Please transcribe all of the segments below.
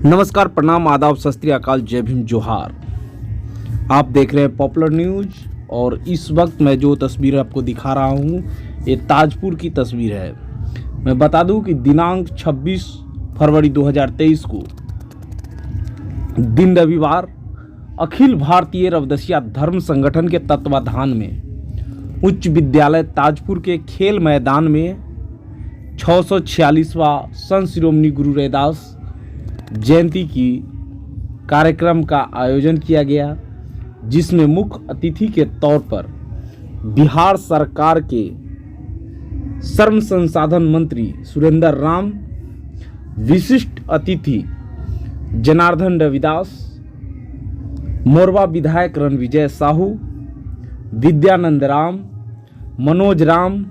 नमस्कार, प्रणाम, आदाब, सत श्री अकाल, जय भीम, जोहार। आप देख रहे हैं पॉपुलर न्यूज और इस वक्त मैं जो तस्वीर आपको दिखा रहा हूं ये ताजपुर की तस्वीर है। मैं बता दूं कि दिनांक 26 फरवरी 2023 को दिन रविवार अखिल भारतीय रवदसिया धर्म संगठन के तत्वाधान में उच्च विद्यालय ताजपुर के खेल मैदान में 646वां संत शिरोमणि गुरु रैदास जयंती की कार्यक्रम का आयोजन किया गया, जिसमें मुख्य अतिथि के तौर पर बिहार सरकार के श्रम संसाधन मंत्री सुरेंद्र राम, विशिष्ट अतिथि जनार्दन रविदास, मोरवा विधायक रणविजय साहू, विद्यानंद राम, मनोज राम,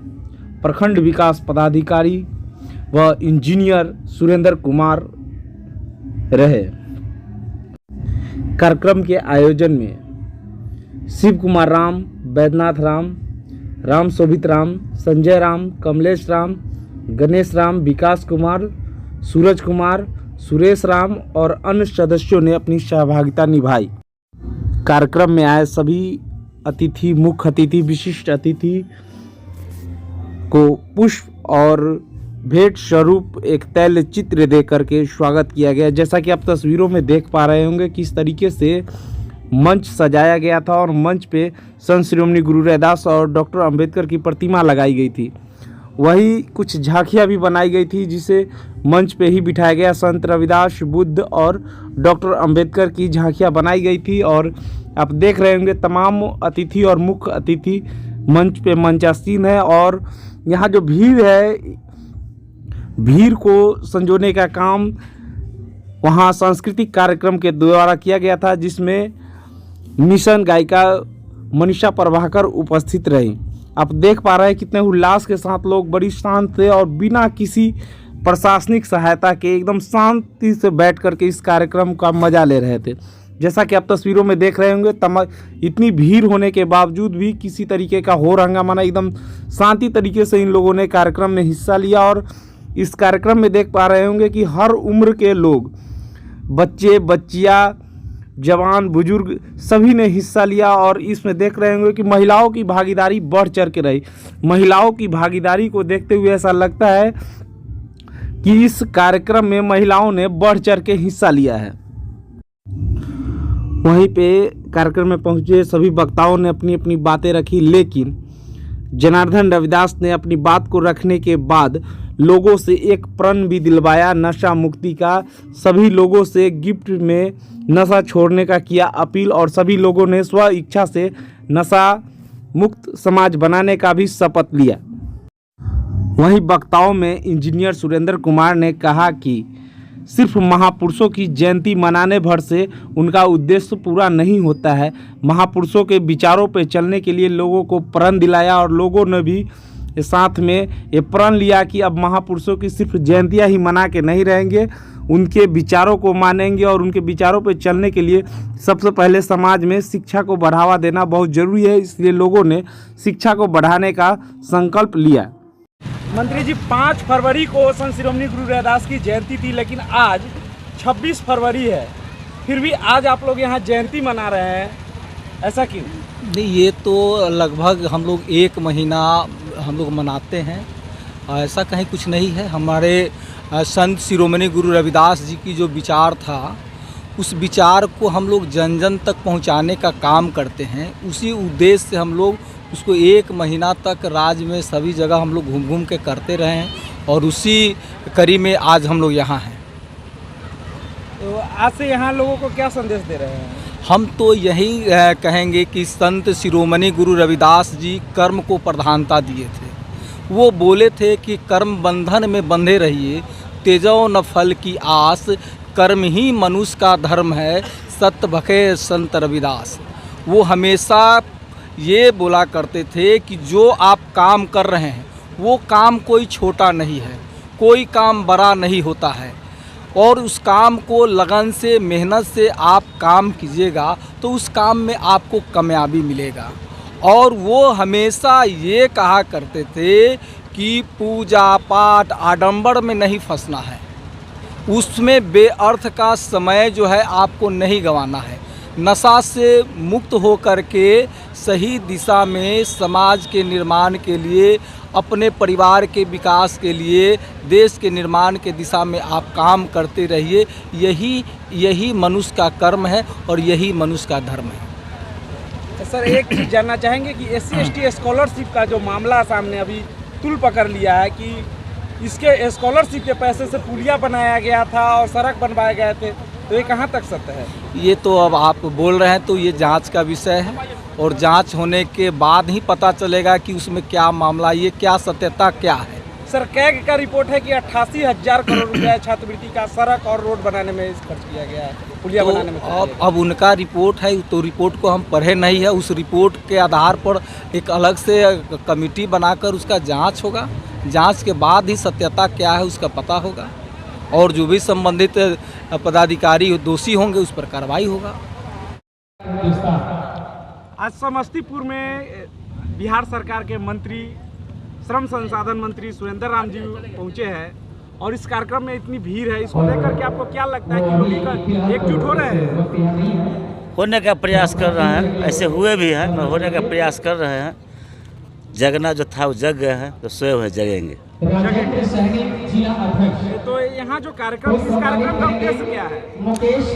प्रखंड विकास पदाधिकारी व इंजीनियर सुरेंद्र कुमार रहे। कार्यक्रम के आयोजन में शिव कुमार राम, बैद्यनाथ राम, राम शोभित राम, संजय राम, कमलेश राम, गणेश राम, विकास कुमार, सूरज कुमार, सुरेश राम और अन्य सदस्यों ने अपनी सहभागिता निभाई। कार्यक्रम में आए सभी अतिथि, मुख्य अतिथि, विशिष्ट अतिथि को पुष्प और भेंट स्वरूप एक तैल चित्र दे करके स्वागत किया गया। जैसा कि आप तस्वीरों में देख पा रहे होंगे किस तरीके से मंच सजाया गया था और मंच पे संत शिरोमणि गुरु रैदास और डॉक्टर अंबेडकर की प्रतिमा लगाई गई थी। वही कुछ झांकियां भी बनाई गई थी जिसे मंच पे ही बिठाया गया। संत रविदास, बुद्ध और डॉक्टर अंबेडकर की झांकियां बनाई गई थी और आप देख रहे होंगे तमाम अतिथि और मुख्य अतिथि मंच पे मंचासीन है। और यहाँ जो भीड़ है, भीड़ को संजोने का काम वहाँ सांस्कृतिक कार्यक्रम के द्वारा किया गया था, जिसमें मिशन गायिका मनीषा प्रभाकर उपस्थित रही। आप देख पा रहे हैं कितने उल्लास के साथ लोग बड़ी शांत थे और बिना किसी प्रशासनिक सहायता के एकदम शांति से बैठ करके इस कार्यक्रम का मजा ले रहे थे। जैसा कि आप तस्वीरों में देख रहे होंगे, इतनी भीड़ होने के बावजूद भी किसी तरीके का हो हंगामा नहीं, एकदम शांति तरीके से इन लोगों ने कार्यक्रम में हिस्सा लिया। और इस कार्यक्रम में देख पा रहे होंगे कि हर उम्र के लोग, बच्चे, बच्चियाँ, जवान, बुजुर्ग सभी ने हिस्सा लिया। और इसमें देख रहे होंगे कि महिलाओं की भागीदारी बढ़ चढ़ के रही। महिलाओं की भागीदारी को देखते हुए ऐसा लगता है कि इस कार्यक्रम में महिलाओं ने बढ़ चढ़ के हिस्सा लिया है। वहीं पे कार्यक्रम में पहुंचे सभी वक्ताओं ने अपनी अपनी बातें रखी, लेकिन जनार्दन रविदास ने अपनी बात को रखने के बाद लोगों से एक प्रण भी दिलवाया, नशा मुक्ति का। सभी लोगों से गिफ्ट में नशा छोड़ने का किया अपील और सभी लोगों ने स्व इच्छा से नशा मुक्त समाज बनाने का भी शपथ लिया। वहीं वक्ताओं में इंजीनियर सुरेंद्र कुमार ने कहा कि सिर्फ महापुरुषों की जयंती मनाने भर से उनका उद्देश्य पूरा नहीं होता है। महापुरुषों के विचारों पर चलने के लिए लोगों को प्रण दिलाया और लोगों ने भी साथ में ये प्रण लिया कि अब महापुरुषों की सिर्फ जयंतियाँ ही मना के नहीं रहेंगे, उनके विचारों को मानेंगे। और उनके विचारों पर चलने के लिए सबसे पहले समाज में शिक्षा को बढ़ावा देना बहुत ज़रूरी है, इसलिए लोगों ने शिक्षा को बढ़ाने का संकल्प लिया। मंत्री जी, 5 फरवरी को संत शिरोमणि गुरु रैदास की जयंती थी, लेकिन आज 26 फरवरी है, फिर भी आज आप लोग यहाँ जयंती मना रहे हैं, ऐसा क्यों? नहीं, ये तो लगभग हम लोग 1 महीना हम लोग मनाते हैं, ऐसा कहीं कुछ नहीं है। हमारे संत शिरोमणि गुरु रविदास जी की जो विचार था, उस विचार को हम लोग जन जन तक पहुंचाने का काम करते हैं। उसी उद्देश्य से हम लोग उसको 1 महीना तक राज्य में सभी जगह हम लोग घूम घूम के करते रहे हैं और उसी कड़ी में आज हम लोग यहाँ हैं। तो आज से यहाँ लोगों को क्या संदेश दे रहे हैं? हम तो यही कहेंगे कि संत शिरोमणि गुरु रविदास जी कर्म को प्रधानता दिए थे। वो बोले थे कि कर्म बंधन में बंधे रहिए, तेजो न फल की आस, कर्म ही मनुष्य का धर्म है, सत्य भखे संत रविदास। वो हमेशा ये बोला करते थे कि जो आप काम कर रहे हैं वो काम कोई छोटा नहीं है, कोई काम बड़ा नहीं होता है, और उस काम को लगन से, मेहनत से आप काम कीजिएगा तो उस काम में आपको कामयाबी मिलेगा। और वो हमेशा ये कहा करते थे कि पूजा पाठ आडंबर में नहीं फंसना है, उसमें बेअर्थ का समय जो है आपको नहीं गंवाना है। नशा से मुक्त हो कर के सही दिशा में समाज के निर्माण के लिए, अपने परिवार के विकास के लिए, देश के निर्माण के दिशा में आप काम करते रहिए। यही मनुष्य का कर्म है और यही मनुष्य का धर्म है। सर, एक चीज़ जानना चाहेंगे कि SC/ST स्कॉलरशिप का जो मामला सामने अभी तुल पकड़ लिया है कि इसके स्कॉलरशिप के पैसे से पुलिया बनाया गया था और सड़क बनवाए गए थे, तो ये कहाँ तक सत्य है? ये तो अब आप बोल रहे हैं तो ये जांच का विषय है और जांच होने के बाद ही पता चलेगा कि उसमें क्या मामला, ये क्या सत्यता क्या है। सर, कैग का रिपोर्ट है कि 88,000 करोड़ रुपया छात्रवृत्ति का सड़क और रोड बनाने में खर्च किया गया है, पुलिया तो बनाने में। अब उनका रिपोर्ट है, तो रिपोर्ट को हम पढ़े नहीं है। उस रिपोर्ट के आधार पर एक अलग से कमेटी बनाकर उसका जांच होगा। जांच के बाद ही सत्यता क्या है उसका पता होगा और जो भी संबंधित पदाधिकारी दोषी होंगे उस पर कार्रवाई होगा। आज समस्तीपुर में बिहार सरकार के मंत्री, श्रम संसाधन मंत्री सुरेंद्र राम जी पहुंचे हैं और इस कार्यक्रम में इतनी भीड़ है, इसको लेकर के आपको क्या लगता है कि लोग एकजुट हो रहे हैं? होने का प्रयास कर रहे हैं, ऐसे हुए भी हैं, होने का प्रयास कर रहे हैं। जगना जो था वो जग गए हैं, तो सोए हुए जगेंगे। तो यहाँ जो कार्यक्रम, इस कार्यक्रम का उद्देश्य क्या है?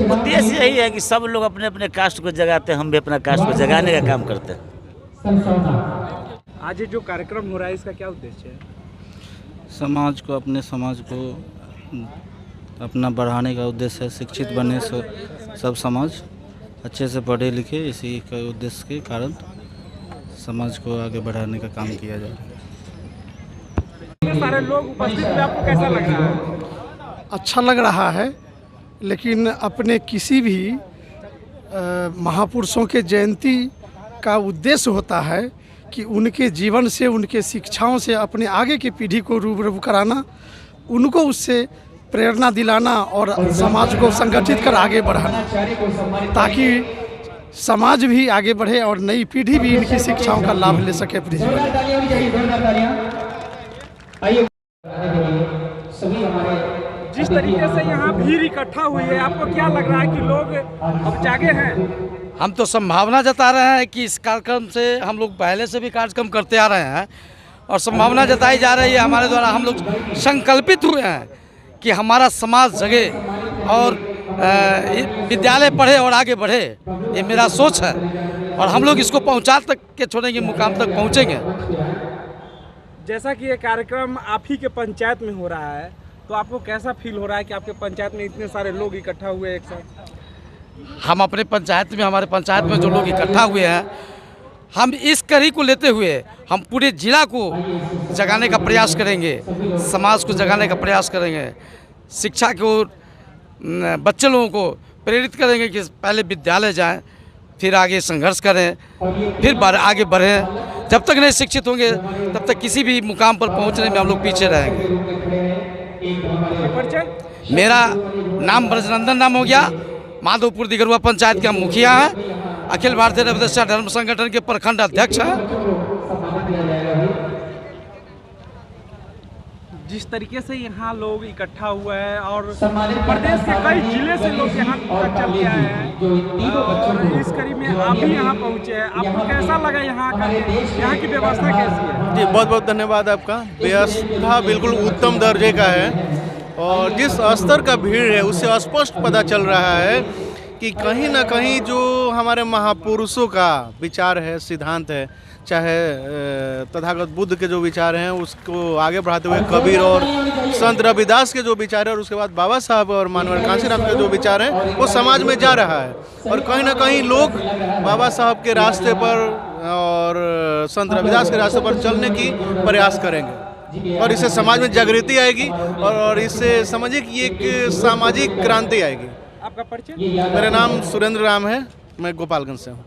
उद्देश्य यही है कि सब लोग अपने अपने कास्ट को जगाते हैं, हम भी अपना कास्ट को जगाने का काम करते हैं। आज ये जो कार्यक्रम हो रहा है इसका क्या उद्देश्य है? समाज को, अपने समाज को अपना बढ़ाने का उद्देश्य है। शिक्षित बने सब समाज अच्छे से पढ़े लिखे, इसी का उद्देश्य के कारण समाज को आगे बढ़ाने का काम किया जा रहा है। इतने सारे लोग उपस्थित हुए, आपको कैसा लग रहा है? अच्छा लग रहा है, लेकिन अपने किसी भी महापुरुषों के जयंती का उद्देश्य होता है कि उनके जीवन से, उनके शिक्षाओं से अपने आगे की पीढ़ी को रूबरू कराना, उनको उससे प्रेरणा दिलाना और समाज को संगठित कर आगे बढ़ाना, ताकि समाज भी आगे बढ़े और नई पीढ़ी भी इनकी शिक्षाओं का लाभ ले सके अपने जीवन में। जिस तरीके से यहाँ भीड़ इकट्ठा हुई है, आपको क्या लग रहा है कि लोग अब जागे हैं? हम तो संभावना जता रहे हैं कि इस कार्यक्रम से, हम लोग पहले से भी कार्यक्रम करते आ रहे हैं और संभावना जताई जा रही है हमारे द्वारा। हम लोग संकल्पित हुए हैं कि हमारा समाज जगे और विद्यालय पढ़े और आगे बढ़े, ये मेरा सोच है और हम लोग इसको पहुंचा तक के छोड़ेंगे, मुकाम तक पहुंचेंगे। जैसा कि ये कार्यक्रम आप ही के पंचायत में हो रहा है, तो आपको कैसा फील हो रहा है कि आपके पंचायत में इतने सारे लोग इकट्ठा हुए एक साथ? हम अपने पंचायत में, हमारे पंचायत में जो लोग इकट्ठा हुए हैं, हम इस कड़ी को लेते हुए हम पूरे जिला को जगाने का प्रयास करेंगे, समाज को जगाने का प्रयास करेंगे, शिक्षा को, बच्चे लोगों को प्रेरित करेंगे कि पहले विद्यालय जाएं, फिर आगे संघर्ष करें, फिर आगे बढ़ें। जब तक नहीं शिक्षित होंगे तब तक किसी भी मुकाम पर पहुंचने में हम लोग पीछे रहेंगे। मेरा नाम ब्रजनंदन नाम हो गया, माधोपुर दिगरुआ पंचायत का मुखिया है, अखिल भारतीय रविदास धर्म संगठन के प्रखंड अध्यक्ष हैं। जिस तरीके से यहाँ लोग इकट्ठा हुए हैं और प्रदेश के कई जिले से लोग यहाँ तक चल के आए हैं और इस कड़ी में आप भी यहाँ पहुँचे हैं, आपको कैसा लगा यहाँ का, यहाँ की व्यवस्था कैसी है? जी, बहुत बहुत धन्यवाद आपका। व्यवस्था बिल्कुल उत्तम दर्जे का है और जिस स्तर का भीड़ है उससे स्पष्ट पता चल रहा है कि कहीं ना कहीं जो हमारे महापुरुषों का विचार है, सिद्धांत है, चाहे तथागत बुद्ध के जो विचार हैं उसको आगे बढ़ाते हुए कबीर और संत रविदास के जो विचार है और उसके बाद बाबा साहब और मानवर कांशीराम के जो विचार हैं वो समाज में जा रहा है और कहीं ना कहीं लोग बाबा साहब के रास्ते पर और संत रविदास के रास्ते पर चलने की प्रयास करेंगे और इससे समाज में जागृति आएगी और इससे समझिए कि एक सामाजिक क्रांति आएगी। आपका परिचय? मेरा नाम सुरेंद्र राम है, मैं गोपालगंज से हूँ।